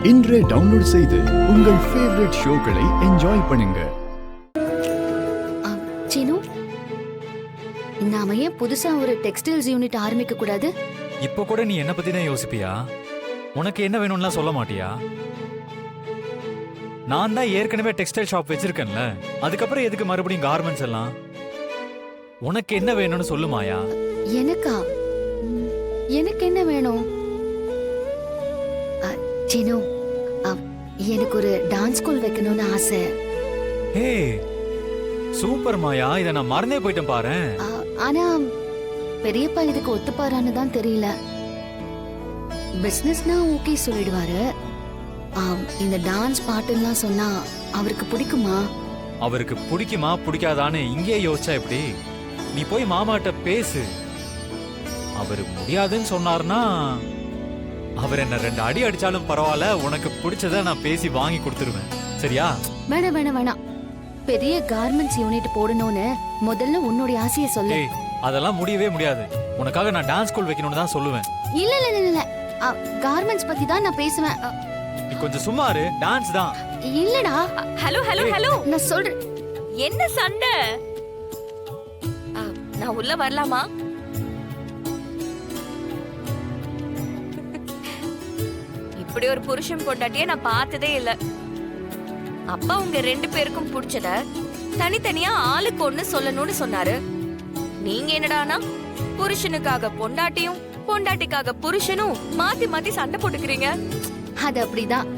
இன்றே டவுன்லோட் செய்து உங்கள் ஃபேவரட் ஷோக்களை என்ஜாய் பண்ணுங்க. சீனு, நாம ஏன் புதுசா ஒரு டெக்ஸ்டைல்ஸ் யூனிட் ஆரம்பிக்க கூடாது? இப்போ கூட நீ என்ன பத்தி தான் யோசிப்பியா? உனக்கு என்ன வேணும்லாம் சொல்ல மாட்டியா? நான் தான் ஏற்கனவே டெக்ஸ்டைல் ஷாப் வச்சிருக்கேன்ல, அதுக்கப்புறம் எதுக்கு மறுபடியும் கார்மெண்ட்ஸ் எல்லாம்? உனக்கு என்ன வேணும்னு சொல்லுமாயா? எனக்கா? எனக்கு என்ன வேணும்? சீனு, எனக்கு ஒரு டான்ஸ் ஸ்கூல் வைக்கணும்னு ஆசை. ஹே சூப்பர் மாயா, இதை நான் மறந்தே போயிட்டேன் பாரு. ஆனா பெரியப்பா இதுக்கு ஒத்துப்பாரான்னு தான் தெரியல. பிசினஸ்னா ஓகே சொல்லிடுவாரு. இந்த டான்ஸ் பாட்டுலாம் சொன்னா அவருக்கு பிடிக்குமா? அவருக்கு பிடிக்குமா பிடிக்காதான்னு இங்கே யோசிச்சா எப்படி? நீ போய் மாமாட்ட பேசு. அவரு முடியாதுன்னு சொன்னார்னா அவர் என்ன 2 அடி அடிச்சாலும் பரவாயில்ல, உனக்கு பிடிச்சத நான் பேசி வாங்கி கொடுத்துருவேன். சரியா? வேணாம் வேணாம் வேணாம். பெரிய கார்மெண்ட்ஸ் யூனிட் போடணும்னு முதல்ல உன்னுடைய ஆசையை சொல்லு. அதெல்லாம் முடியவே முடியாது. உனக்காக நான் டான்ஸ் ஸ்கூல் வைக்கணும்னு தான் சொல்லுவேன். இல்ல இல்ல இல்ல இல்ல, கார்மெண்ட்ஸ் பத்தி தான் நான் பேசுவேன். நீ கொஞ்சம் சும்மா இரு, டான்ஸ் தான். இல்லடா. ஹலோ ஹலோ ஹலோ, நான் சொல்றேன். என்ன சண்டை? நான் உள்ள வரலாமா? இப்படி ஒரு புருஷன் பொண்டாட்டியே நான் பார்த்ததே இல்ல. அப்பா உங்க 2 பேருக்கும் பிடிச்சத தனித்தனியா ஆளுக்கு ஒண்ணு சொல்லணும்னு சொன்னாரு. நீங்க என்னடானா புருஷனுக்காக பொண்டாட்டியும் பொண்டாட்டிக்காக புருஷனும் மாத்தி மாத்தி சண்டை போட்டுக்கிறீங்க. அது அப்படிதான்.